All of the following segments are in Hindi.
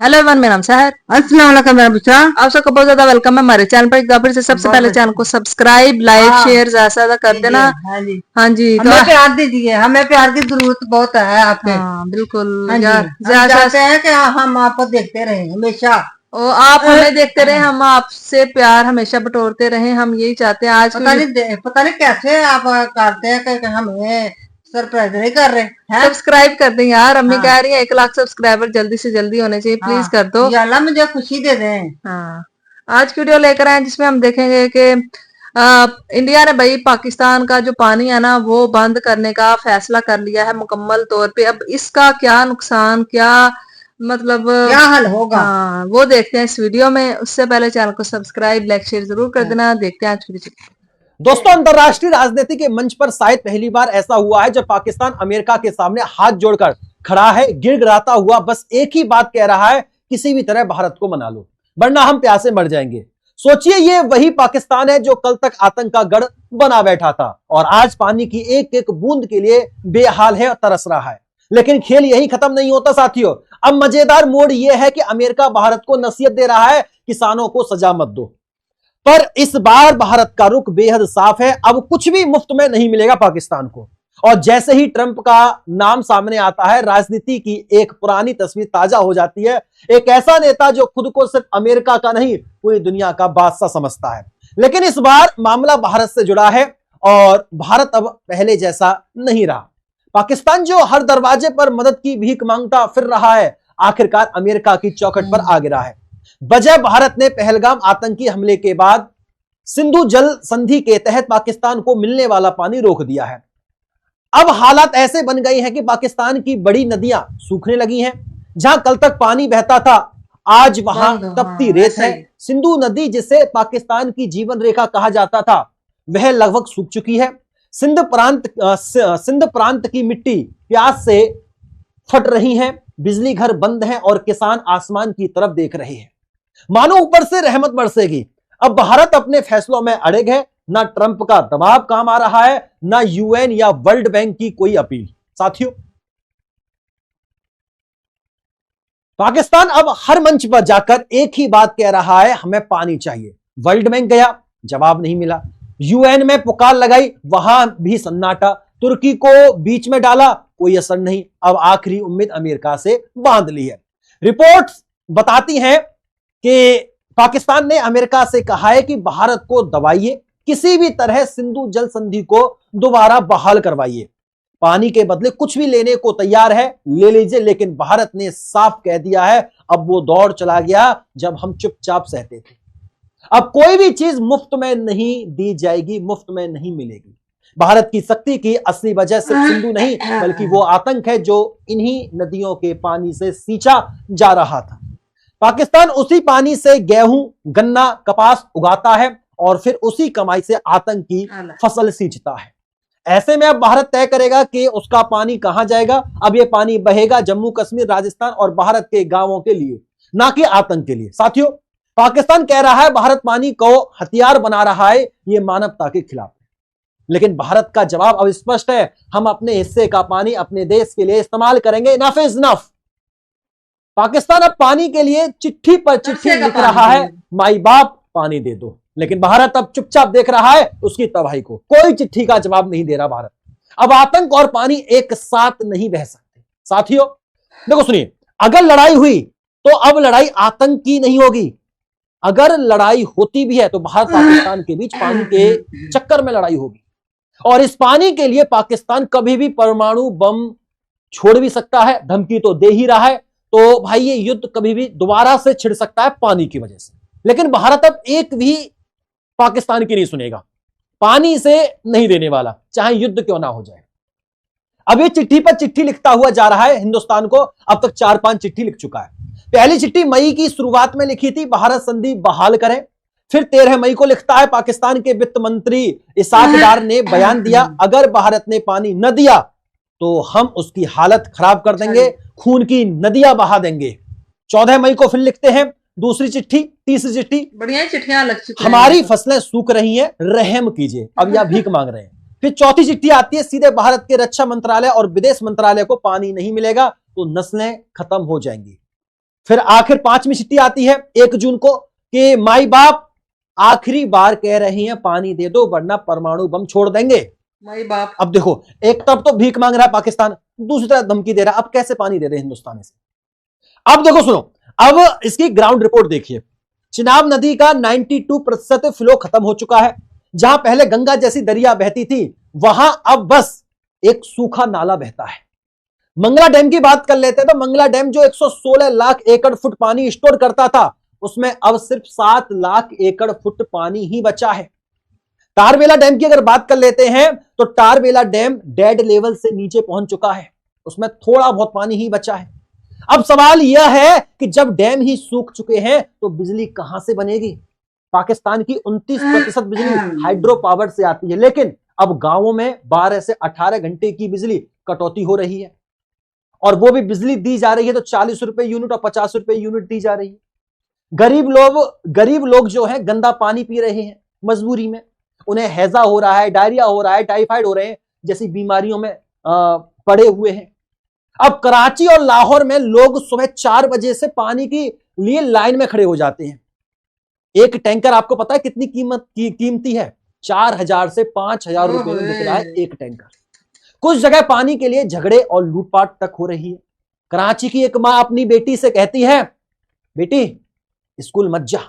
हेलो एवरीवन, मेरा नाम सहर। अस्सलाम वालेकुम मेरा बच्चा। आप सबका बहुत ज्यादा वेलकम है हमारे चैनल पर। एक बार फिर से सबसे पहले चैनल को सब्सक्राइब, लाइक, हाँ शेयर ज्यादा से ज्यादा कर दीजिए। देना। हाँ जी, हाँ जी, तो हमें प्यार दीजिए, हमें प्यार की जरूरत बहुत है आपके। हाँ बिल्कुल हाँ जी, यार, हम ज्यादा चाहते हैं कि हम आपको देखते रहें हमेशा। ओ आप हमें देखते रहे, हम आपसे प्यार हमेशा बटोरते रहे, हम यही चाहते हैं। आज की वीडियो पता नहीं कैसे आप करते हैं कि हमें सरप्राइज नहीं कर रहे हैं। सब्सक्राइब कर दें यार, अम्मी हाँ कह रही है 1 लाख सब्सक्राइबर जल्दी से जल्दी होने चाहिए, हाँ, प्लीज कर दो। या अल्लाह मुझे खुशी दे दें। हाँ, आज की वीडियो लेकर आए जिसमें हम देखेंगे कि इंडिया ने भाई पाकिस्तान का जो पानी है ना वो बंद करने का फैसला कर लिया है मुकम्मल तौर पे। अब इसका क्या नुकसान, क्या मतलब क्या हल होगा। हाँ वो देखते हैं इस वीडियो में। उससे पहले चैनल को सब्सक्राइब, लाइक, शेयर जरूर कर देना। देखते हैं आज की वीडियो। दोस्तों, अंतरराष्ट्रीय राजनीति के मंच पर शायद पहली बार ऐसा हुआ है जब पाकिस्तान अमेरिका के सामने हाथ जोड़कर खड़ा है, गिड़गिड़ाता हुआ बस एक ही बात कह रहा है, किसी भी तरह भारत को मना लो वरना हम प्यासे मर जाएंगे। सोचिए, ये वही पाकिस्तान है जो कल तक आतंक का गढ़ बना बैठा था और आज पानी की एक एक बूंद के लिए बेहाल है और तरस रहा है। लेकिन खेल यही खत्म नहीं होता साथियों। अब मजेदार मोड़ यह है कि अमेरिका भारत को नसीहत दे रहा है, किसानों को सजा मत दो। पर इस बार भारत का रुख बेहद साफ है, अब कुछ भी मुफ्त में नहीं मिलेगा पाकिस्तान को। और जैसे ही ट्रंप का नाम सामने आता है, राजनीति की एक पुरानी तस्वीर ताजा हो जाती है। एक ऐसा नेता जो खुद को सिर्फ अमेरिका का नहीं, पूरी दुनिया का बादशाह समझता है। लेकिन इस बार मामला भारत से जुड़ा है और भारत अब पहले जैसा नहीं रहा। पाकिस्तान जो हर दरवाजे पर मदद की भीख मांगता फिर रहा है, आखिरकार अमेरिका की चौखट पर आ गिरा है। वजह भारत ने पहलगाम आतंकी हमले के बाद सिंधु जल संधि के तहत पाकिस्तान को मिलने वाला पानी रोक दिया है। अब हालात ऐसे बन गए हैं कि पाकिस्तान की बड़ी नदियां सूखने लगी हैं। जहां कल तक पानी बहता था, आज वहां तपती रेत है। सिंधु नदी, जिसे पाकिस्तान की जीवन रेखा कहा जाता था, वह लगभग सूख चुकी है। सिंध प्रांत की मिट्टी प्यास से फट रही है, बिजली घर बंद है और किसान आसमान की तरफ देख रहे हैं, मानो ऊपर से रहमत बरसेगी। अब भारत अपने फैसलों में अड़िग है, ना ट्रंप का दबाव काम आ रहा है, ना यूएन या वर्ल्ड बैंक की कोई अपील। साथियों, पाकिस्तान अब हर मंच पर जाकर एक ही बात कह रहा है, हमें पानी चाहिए। वर्ल्ड बैंक गया, जवाब नहीं मिला। यूएन में पुकार लगाई, वहां भी सन्नाटा। तुर्की को बीच में डाला, कोई असर नहीं। अब आखिरी उम्मीद अमेरिका से बांध ली है। रिपोर्ट्स बताती हैं कि पाकिस्तान ने अमेरिका से कहा है कि भारत को दबाइए, किसी भी तरह सिंधु जल संधि को दोबारा बहाल करवाइए। पानी के बदले कुछ भी लेने को तैयार है, ले लीजिए। लेकिन भारत ने साफ कह दिया है, अब वो दौर चला गया जब हम चुपचाप सहते थे। अब कोई भी चीज मुफ्त में नहीं दी जाएगी, मुफ्त में नहीं मिलेगी। भारत की शक्ति की असली वजह सिर्फ सिंधु नहीं, बल्कि वो आतंक है जो इन्हीं नदियों के पानी से सींचा जा रहा था। पाकिस्तान उसी पानी से गेहूं, गन्ना, कपास उगाता है और फिर उसी कमाई से आतंक की फसल सींचता है। ऐसे में अब भारत तय करेगा कि उसका पानी कहां जाएगा। अब यह पानी बहेगा जम्मू कश्मीर, राजस्थान और भारत के गांवों के लिए, ना कि आतंक के लिए। साथियों, पाकिस्तान कह रहा है भारत पानी को हथियार बना रहा है, यह मानवता के खिलाफ है। लेकिन भारत का जवाब अब स्पष्ट है, हम अपने हिस्से का पानी अपने देश के लिए इस्तेमाल करेंगे। Enough is enough. पाकिस्तान अब पानी के लिए चिट्ठी पर चिट्ठी लिख रहा है, माई बाप पानी दे दो। लेकिन भारत अब चुपचाप देख रहा है उसकी तबाही को, कोई चिट्ठी का जवाब नहीं दे रहा भारत। अब आतंक और पानी एक साथ नहीं बह सकते। साथियों देखो, सुनिए, अगर लड़ाई हुई तो अब लड़ाई आतंक की नहीं होगी। अगर लड़ाई होती भी है तो भारत पाकिस्तान के बीच पानी के चक्कर में लड़ाई होगी। और इस पानी के लिए पाकिस्तान कभी भी परमाणु बम छोड़ भी सकता है, धमकी तो दे ही रहा है। तो भाई, ये युद्ध कभी भी दोबारा से छिड़ सकता है पानी की वजह से। लेकिन भारत अब एक भी पाकिस्तान की नहीं सुनेगा, पानी से नहीं देने वाला, चाहे युद्ध क्यों ना हो जाए। अब ये चिट्ठी पर चिट्ठी लिखता हुआ जा रहा है हिंदुस्तान को। अब तक 4-5 चिट्ठी लिख चुका है। पहली चिट्ठी मई की शुरुआत में लिखी थी, भारत संधि बहाल करें। फिर 13 मई को लिखता है, पाकिस्तान के वित्त मंत्री इसाक डार ने बयान दिया, अगर भारत ने पानी न दिया तो हम उसकी हालत खराब कर देंगे, खून की नदियां बहा देंगे। 14 मई को फिर लिखते हैं दूसरी चिट्ठी, तीसरी चिट्ठी, बढ़िया चिट्ठियां लग चुकी हैं। हमारी फसलें सूख रही हैं, रहम कीजिए। अब यह भीख मांग रहे हैं। फिर चौथी चिट्ठी आती है सीधे भारत के रक्षा मंत्रालय और विदेश मंत्रालय को, पानी नहीं मिलेगा तो नस्लें खत्म हो जाएंगी। फिर आखिर 5वीं चिट्ठी आती है 1 जून को कि माई बाप आखिरी बार कह रही हैं पानी दे दो वरना परमाणु बम छोड़ देंगे। माई बाप। अब देखो, एक तरफ तो भीख मांग रहा है पाकिस्तान, दूसरी तरफ धमकी दे रहा है। अब कैसे पानी दे दे हिंदुस्तान से? अब देखो सुनो, अब इसकी ग्राउंड रिपोर्ट देखिए। चिनाब नदी का 92% फ्लो खत्म हो चुका है। जहां पहले गंगा जैसी दरिया बहती थी वहां अब बस एक सूखा नाला बहता है। मंगला डैम की बात कर लेते हैं तो मंगला डैम जो 116 लाख एकड़ फुट पानी स्टोर करता था उसमें अब सिर्फ 7 लाख एकड़ फुट पानी ही बचा है। तारबेला डैम की अगर बात कर लेते हैं तो तारबेला डैम डेड लेवल से नीचे पहुंच चुका है, उसमें थोड़ा बहुत पानी ही बचा है। अब सवाल यह है कि जब डैम ही सूख चुके हैं तो बिजली कहां से बनेगी? पाकिस्तान की 29% बिजली हाइड्रो पावर से आती है, लेकिन अब गांवों में 12 से 18 घंटे की बिजली कटौती हो रही है और वो भी बिजली दी जा रही है तो 40 रुपए यूनिट और 50 रुपए यूनिट दी जा रही है। गरीब लोग जो है गंदा पानी पी रहे हैं मजबूरी में, उन्हें हैजा हो रहा है, डायरिया हो रहा है, टाइफाइड हो रहे हैं जैसी बीमारियों में पड़े हुए हैं। अब कराची और लाहौर में लोग सुबह 4 बजे से पानी के लिए लाइन में खड़े हो जाते हैं। एक टैंकर आपको पता है कितनी कीमती है? 4000 से 5000 रुपए में बिक रहा है एक टैंकर। कुछ जगह पानी के लिए झगड़े और लूटपाट तक हो रही है। कराची की एक मां अपनी बेटी से कहती है, बेटी स्कूल मत जा,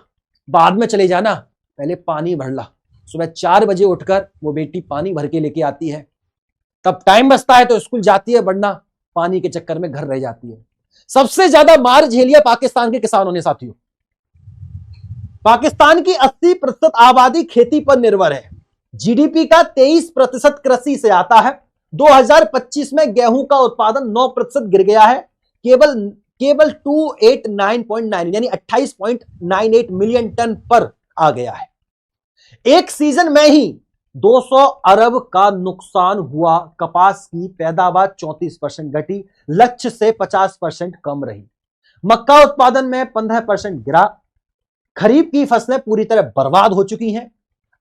बाद में चले जाना, पहले पानी भर ला। सुबह 4 बजे उठकर वो बेटी पानी भर के लेके आती है, तब टाइम बचता है तो स्कूल जाती है, वरना पानी के चक्कर में घर रह जाती है। सबसे ज्यादा मार झेली है पाकिस्तान के किसानों ने साथियों। पाकिस्तान की 80% आबादी खेती पर निर्भर है। जीडीपी का 23% कृषि से आता है। 2025 में गेहूं का उत्पादन 9% गिर गया है, केवल 289.9 यानी 28.98 मिलियन टन पर आ गया है। एक सीजन में ही 200 अरब का नुकसान हुआ। कपास की पैदावार 34% घटी, लक्ष्य से 50% कम रही। मक्का उत्पादन में 15% गिरा। खरीफ की फसलें पूरी तरह बर्बाद हो चुकी हैं।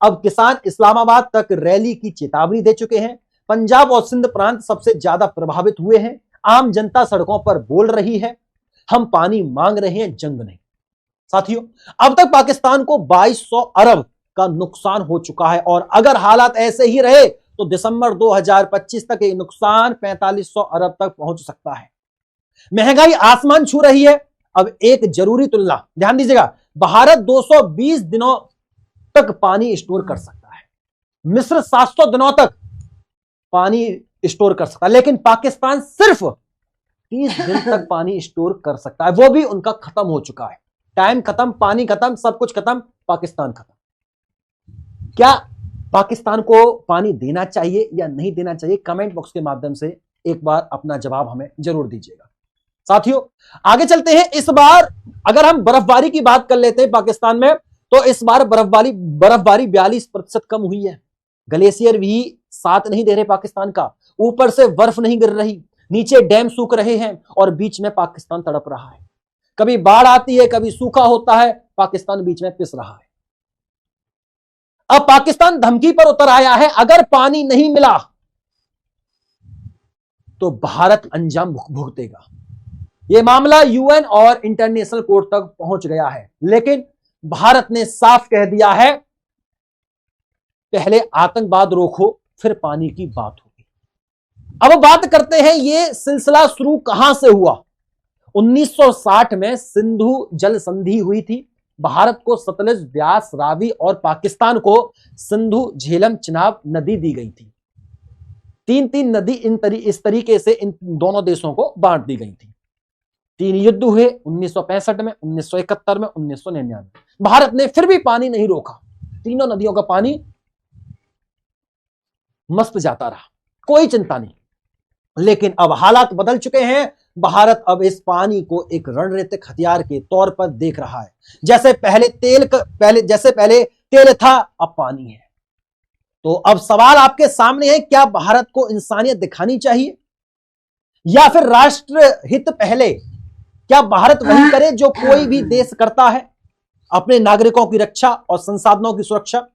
अब किसान इस्लामाबाद तक रैली की चेतावनी दे चुके हैं। पंजाब और सिंध प्रांत सबसे ज्यादा प्रभावित हुए हैं। आम जनता सड़कों पर बोल रही है, हम पानी मांग रहे हैं, जंग नहीं। साथियों, अब तक पाकिस्तान को 2200 अरब का नुकसान हो चुका है और अगर हालात ऐसे ही रहे तो दिसंबर 2025 तक ये नुकसान 4500 अरब तक पहुंच सकता है। महंगाई आसमान छू रही है। अब एक जरूरी तुलना ध्यान दीजिएगा, भारत 220 दिनों तक पानी स्टोर कर सकता है, मिस्र 700 दिनों तक पानी स्टोर कर सकता है, लेकिन पाकिस्तान सिर्फ 30 दिन तक पानी स्टोर कर सकता है, वो भी उनका खत्म हो चुका है। टाइम खत्म, पानी खत्म, सब कुछ खत्म, पाकिस्तान खत्म। क्या पाकिस्तान को पानी देना चाहिए या नहीं देना चाहिए? कमेंट बॉक्स के माध्यम से एक बार अपना जवाब हमें जरूर दीजिएगा। साथियों, आगे चलते हैं। इस बार अगर हम बर्फबारी की बात कर लेते हैं पाकिस्तान में, तो इस बार बर्फबारी 42% कम हुई है। ग्लेशियर भी साथ नहीं दे रहे पाकिस्तान का, ऊपर से बर्फ नहीं गिर रही, नीचे डैम सूख रहे हैं और बीच में पाकिस्तान तड़प रहा है। कभी बाढ़ आती है, कभी सूखा होता है, पाकिस्तान बीच में पिस रहा है। अब पाकिस्तान धमकी पर उतर आया है, अगर पानी नहीं मिला तो भारत अंजाम भुगतेगा। यह मामला यूएन और इंटरनेशनल कोर्ट तक पहुंच गया है, लेकिन भारत ने साफ कह दिया है, पहले आतंकवाद रोको, फिर पानी की बात होगी। अब बात करते हैं यह सिलसिला शुरू कहां से हुआ। 1960 में सिंधु जल संधि हुई थी। भारत को सतलज, ब्यास, रावी और पाकिस्तान को सिंधु, झेलम, चिनाब नदी दी गई थी। 3-3 नदी इस तरीके से इन दोनों देशों को बांट दी गई थी। 3 युद्ध हुए 1965 में, 1971 में, 1999 में। भारत ने फिर भी पानी नहीं रोका, तीनों नदियों का पानी मस्त जाता रहा, कोई चिंता नहीं। लेकिन अब हालात बदल चुके हैं। भारत अब इस पानी को एक रणनीतिक हथियार के तौर पर देख रहा है। जैसे पहले तेल था, अब पानी है। तो अब सवाल आपके सामने है, क्या भारत को इंसानियत दिखानी चाहिए या फिर राष्ट्र हित पहले? क्या भारत वही करे जो कोई भी देश करता है, अपने नागरिकों की रक्षा और संसाधनों की सुरक्षा?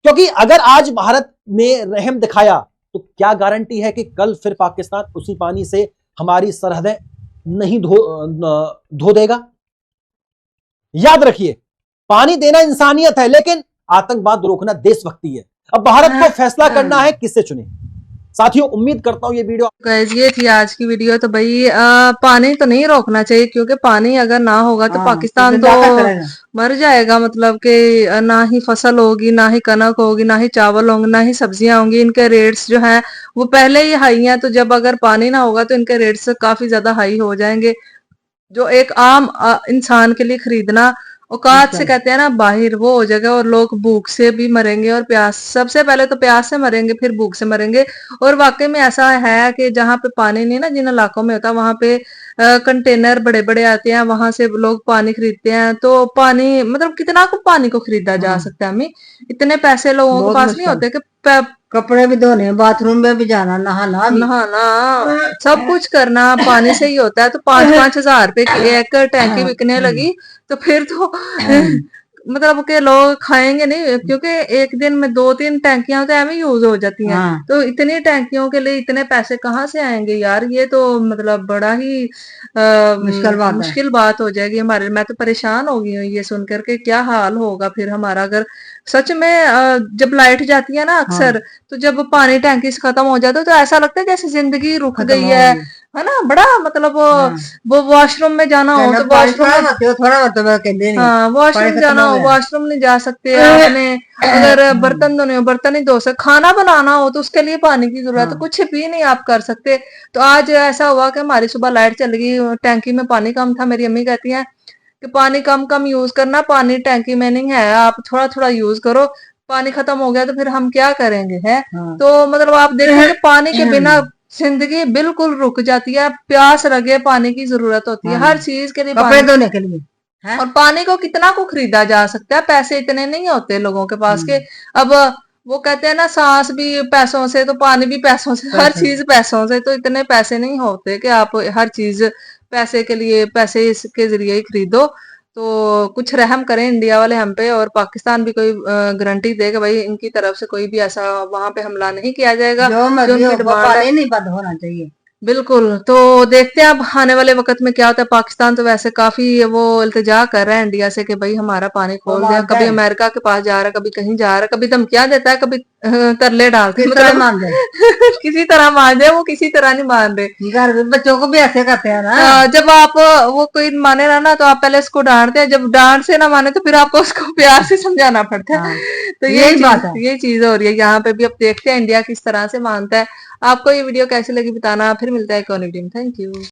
क्योंकि अगर आज भारत ने रहम दिखाया तो क्या गारंटी है कि कल फिर पाकिस्तान उसी पानी से हमारी सरहदें नहीं धो देगा? याद रखिए, पानी देना इंसानियत है, लेकिन आतंकवाद रोकना देशभक्ति है। अब भारत को फैसला करना है किससे चुने। साथियों, उम्मीद करता हूं ये वीडियो गाइस ये थी आज की वीडियो। तो भाई पानी तो नहीं रोकना चाहिए, क्योंकि पानी अगर ना होगा तो पाकिस्तान तो मर जाएगा। मतलब कि ना ही फसल होगी, ना ही कनक होगी, ना ही चावल होंगे, ना ही सब्जियां होंगी। इनके रेट्स जो हैं वो पहले ही हाई हैं, तो जब अगर पानी ना होगा तो इनके रेट्स काफी ज्यादा हाई हो जाएंगे, जो एक आम इंसान के लिए खरीदना औकात से कहते हैं ना बाहर, वो हो जाएगा। और लोग भूख से भी मरेंगे और प्यास, सबसे पहले तो प्यास से मरेंगे, फिर भूख से मरेंगे। और वाकई में ऐसा है कि जहाँ पे पानी नहीं ना, जिन इलाकों में होता, वहां पे कंटेनर बड़े बड़े आते हैं, वहां से लोग पानी खरीदते हैं। तो पानी मतलब कितना को पानी को खरीदा जा सकता है? हमें इतने पैसे लोगों के पास नहीं होते कि कपड़े भी धोने, बाथरूम में भी जाना, नहाना सब कुछ करना पानी से ही होता है। तो 5-5 हजार रुपए की एक टैंकी बिकने लगी, तो फिर तो मतलब के लोग खाएंगे नहीं, क्योंकि एक दिन में 2-3 टैंकियां तो ऐਵੇਂ यूज हो जाती हैं। तो इतनी टैंकियों के लिए इतने पैसे कहाँ से आएंगे यार? ये तो मतलब बड़ा ही मुश्किल बात हो जाएगी हमारे। मैं तो परेशान हो गई हूँ ये सुन करके, क्या हाल होगा फिर हमारा अगर सच में जब लाइट जाती है ना अक्सर, तो जब पानी टैंकी से खत्म हो जाता है तो ऐसा लगता है जैसे जिंदगी रुक गई है ना? बड़ा मतलब वो वॉशरूम में जाना हो तो वॉशरूम जाना हो, वॉशरूम नहीं जा सकते आपने। अगर बर्तन धोने हो, बर्तन नहीं धो सकते। खाना बनाना हो तो उसके लिए पानी की जरूरत है, कुछ भी नहीं आप कर सकते। तो आज ऐसा हुआ कि हमारी सुबह लाइट चली गई, टैंकी में पानी कम था। मेरी अम्मी कहती है कि पानी कम कम यूज करना, पानी टैंकी में नहीं है, आप थोड़ा थोड़ा यूज करो। पानी खत्म हो गया तो फिर हम क्या करेंगे है? तो मतलब आप देखो कि पानी के बिना जिंदगी बिल्कुल रुक जाती है। प्यास लगे पानी की जरूरत होती है हर चीज के लिए, कपड़े धोने के लिए। और पानी को कितना को खरीदा जा सकता है? पैसे इतने नहीं होते लोगों के पास के। अब वो कहते हैं ना, सांस भी पैसों से तो पानी भी पैसों से, हर चीज पैसों से। तो इतने पैसे नहीं होते कि आप हर चीज पैसे के लिए, पैसे इसके जरिए ही खरीदो। तो कुछ रहम करें इंडिया वाले हम पे, और पाकिस्तान भी कोई गारंटी दे कि भाई इनकी तरफ से कोई भी ऐसा वहां पे हमला नहीं किया जाएगा। जो उनकी डिमांड है नहीं बंद होना चाहिए। बिल्कुल। तो देखते हैं अब आने वाले वक्त में क्या होता है। पाकिस्तान तो वैसे काफी वो इल्तिजा कर रहा है इंडिया से कि भाई हमारा पानी खोल दे। कभी अमेरिका के पास जा रहा है, कभी कहीं जा रहा है, कभी धमकियां देता है, कभी तरले डालते हैं। मतलब किसी तरह मान जाए, वो किसी तरह नहीं मान रहे। घर में बच्चों को भी ऐसे करते हैं ना। जब आप वो कोई माने ना तो आप पहले उसको डांटते हैं, जब डांट से ना माने तो फिर आपको उसको प्यार से समझाना पड़ता है। तो ये चीज हो रही है यहाँ पे भी। अब देखते हैं इंडिया किस तरह से मानता है। आपको ये वीडियो कैसी लगी बताना। फिर मिलता है एक और वीडियो में। Thank you.